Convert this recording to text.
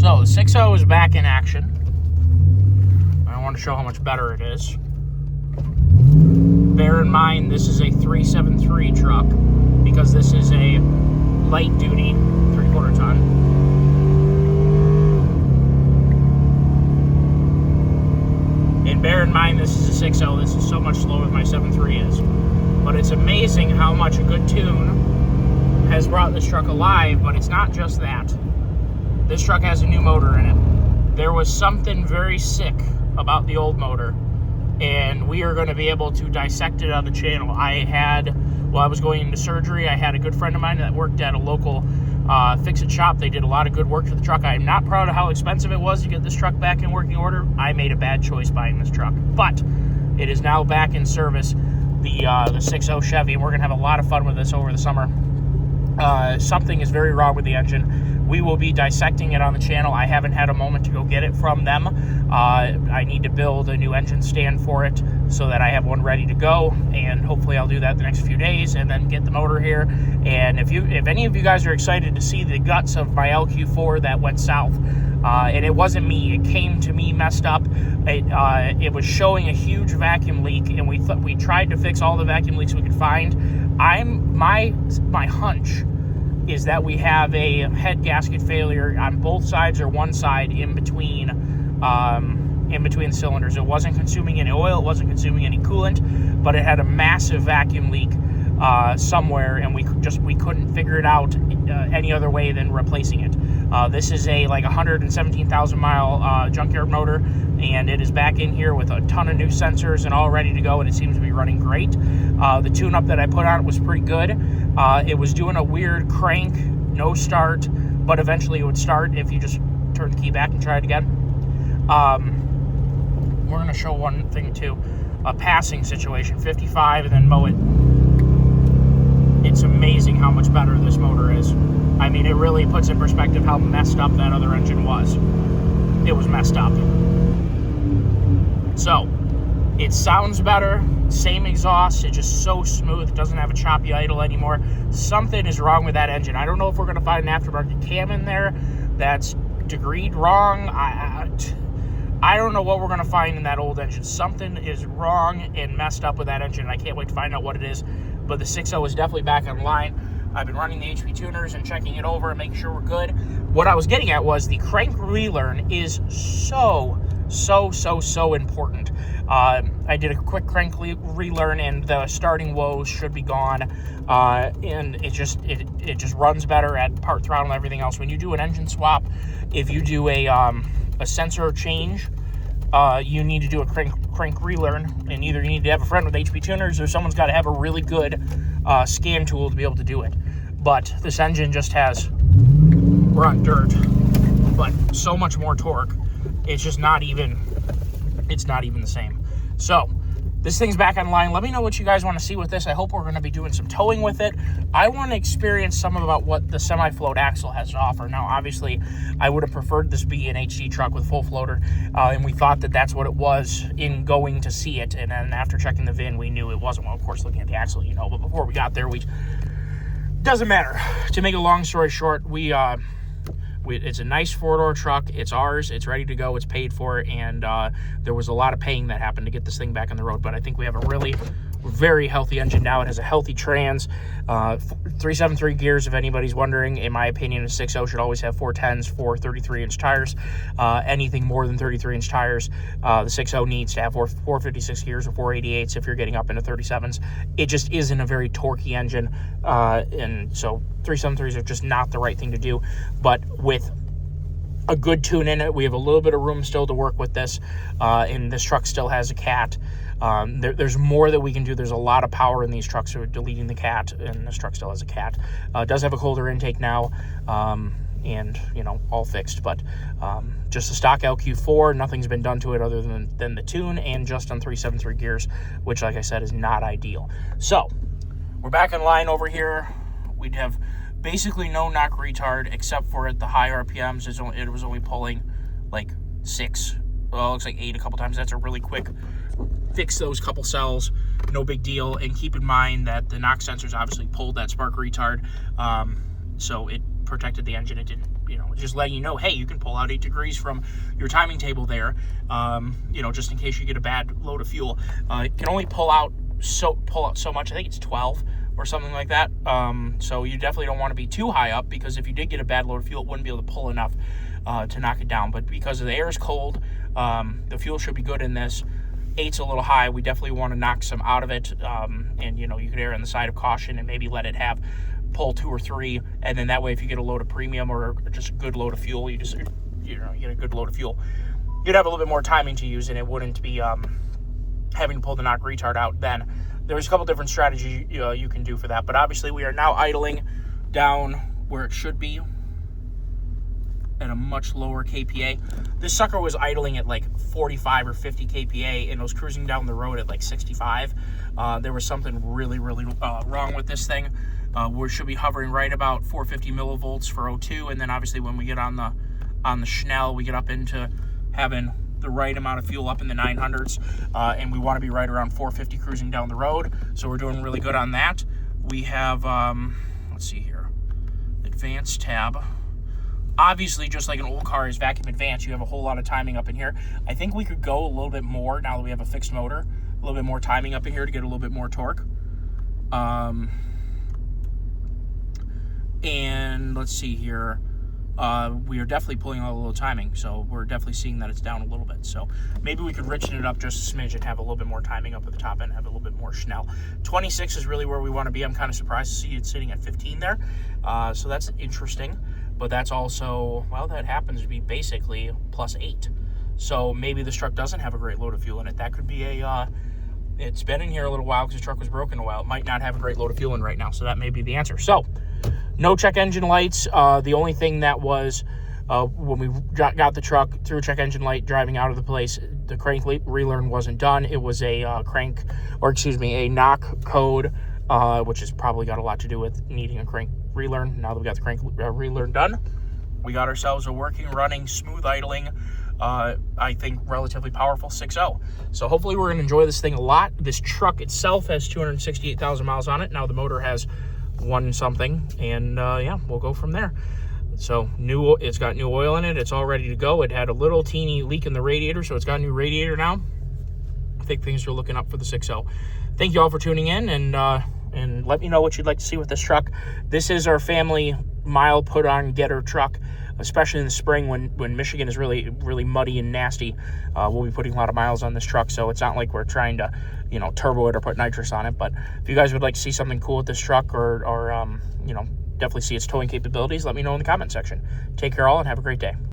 So, the 6.0 is back in action. I want to show how much better it is. Bear in mind, this is a 373 truck because this is a light-duty 3/4 ton. And bear in mind, this is a 6.0. This is so much slower than my 7.3 is. But it's amazing how much a good tune has brought this truck alive, but it's not just that. This truck has a new motor in it. There was something very sick about the old motor, and we are going to be able to dissect it on the channel. While I was going into surgery, I had a good friend of mine that worked at a local fix-it shop. They did a lot of good work to the truck. I am not proud of how expensive it was to get this truck back in working order. I made a bad choice buying this truck, but it is now back in service, the 6.0 Chevy, and we're going to have a lot of fun with this over the summer. Something is very wrong with the engine. We will be dissecting it on the channel. I haven't had a moment to go get it from them. I need to build a new engine stand for it so that I have one ready to go, and hopefully I'll do that the next few days and then get the motor here. And if any of you guys are excited to see the guts of my LQ4 that went south, and it wasn't me, it came to me messed up. It was showing a huge vacuum leak, and we tried to fix all the vacuum leaks we could find. My hunch is that we have a head gasket failure on both sides or one side in between cylinders. It wasn't consuming any oil, it wasn't consuming any coolant, but it had a massive vacuum leak somewhere, and we couldn't figure it out any other way than replacing it. This is a 117,000 mile junkyard motor, and it is back in here with a ton of new sensors and all ready to go, and it seems to be running great. The tune-up that I put on it was pretty good. It was doing a weird crank, no start, but eventually it would start if you just turn the key back and try it again. We're going to show one thing too, a passing situation, 55 and then mow it. It's amazing how much better this motor is. I mean, it really puts in perspective how messed up that other engine was. It was messed up. So, it sounds better, same exhaust, it's just so smooth, it doesn't have a choppy idle anymore. Something is wrong with that engine. I don't know if we're going to find an aftermarket cam in there that's degreed wrong. I don't know what we're going to find in that old engine. Something is wrong and messed up with that engine. I can't wait to find out what it is. But the 6.0 is definitely back online. I've been running the HP tuners and checking it over and making sure we're good. What I was getting at was the crank relearn is so important. I did a quick crank relearn, and the starting woes should be gone. And it just runs better at part throttle and everything else. When you do an engine swap, if you do a sensor change, you need to do a crank relearn, and either you need to have a friend with HP tuners or someone's got to have a really good scan tool to be able to do it. But this engine just has, we're on dirt, but so much more torque. It's just not even the same. So this thing's back online. Let me know what you guys want to see with this. I hope we're going to be doing some towing with it. I want to experience some about what the semi-float axle has to offer. Now, obviously, I would have preferred this be an HD truck with full floater, and we thought that that's what it was in going to see it. And then after checking the VIN, we knew it wasn't. Well, of course, looking at the axle, but before we got there, doesn't matter. To make a long story short, it's a nice four-door truck. It's ours. It's ready to go. It's paid for. And there was a lot of paying that happened to get this thing back on the road. But I think we have a really very healthy engine now. It has a healthy trans. 373 gears, if anybody's wondering. In my opinion, a 6.0 should always have 410s, 33-inch tires. Anything more than 33-inch tires, the 6.0 needs to have 456 gears or 488s if you're getting up into 37s. It just isn't a very torquey engine. And so 373s are just not the right thing to do. But with a good tune in it, we have a little bit of room still to work with this, and this truck still has a cat. There's more that we can do. There's a lot of power in these trucks for deleting the cat, and this truck still has a cat. It does have a colder intake now, and all fixed, but just a stock LQ4. Nothing's been done to it other than the tune, and just on 373 gears, which, like I said, is not ideal. So we're back in line over here. We'd have basically no knock retard, except for at the high RPMs. It was only pulling like 6. Well, it looks like 8 a couple times. That's a really quick fix, those couple cells, no big deal. And keep in mind that the knock sensors obviously pulled that spark retard, so it protected the engine. It didn't, just letting you know, hey, you can pull out 8 degrees from your timing table there, just in case you get a bad load of fuel. It can only pull out so much. I think it's 12 or something like that. So you definitely don't want to be too high up, because if you did get a bad load of fuel, it wouldn't be able to pull enough to knock it down. But because the air is cold, the fuel should be good in this. 8's a little high. We definitely want to knock some out of it, and you could err on the side of caution and maybe let it have pull 2 or 3, and then that way if you get a load of premium or just a good load of fuel, you get a good load of fuel, you'd have a little bit more timing to use, and it wouldn't be having to pull the knock retard out. Then there's a couple different strategies you can do for that, but obviously we are now idling down where it should be at a much lower KPA. This sucker was idling at like 45 or 50 KPA, and it was cruising down the road at like 65. There was something really wrong with this thing. We should be hovering right about 450 millivolts for O2, and then obviously when we get on the Schnell, we get up into having the right amount of fuel up in the 900s, and we want to be right around 450 cruising down the road. So we're doing really good on that. We have, let's see here, advanced tab. Obviously, just like an old car is vacuum advanced, you have a whole lot of timing up in here. I think we could go a little bit more now that we have a fixed motor, a little bit more timing up in here to get a little bit more torque. And let's see here. We are definitely pulling out a little timing, so we're definitely seeing that it's down a little bit. So maybe we could richen it up just a smidge and have a little bit more timing up at the top end, have a little bit more Schnell. 26 is really where we want to be. I'm kind of surprised to see it sitting at 15 there. So that's interesting, but that's also, well, that happens to be basically +8. So maybe this truck doesn't have a great load of fuel in it. That could be it's been in here a little while because the truck was broken a while. It might not have a great load of fuel in right now, so that may be the answer. So no check engine lights. The only thing that was when we got the truck through check engine light driving out of the place, the crank relearn wasn't done. It was a knock code, which has probably got a lot to do with needing a crank relearn. Now that we got the crank relearn done, we got ourselves a working, running, smooth idling, I think relatively powerful 6.0. So hopefully we're going to enjoy this thing a lot. This truck itself has 268,000 miles on it. Now the motor has 1 something, and yeah, we'll go from there. So it's got new oil in it. It's all ready to go. It had a little teeny leak in the radiator, so it's got a new radiator now. I think things are looking up for the 6.0. Thank you all for tuning in, and let me know what you'd like to see with this truck. This is our family mile put on getter truck, especially in the spring when Michigan is really muddy and nasty. We'll be putting a lot of miles on this truck, so it's not like we're trying to turbo it or put nitrous on it. But if you guys would like to see something cool with this truck, or definitely see its towing capabilities, let me know in the comment section. Take care all, and have a great day.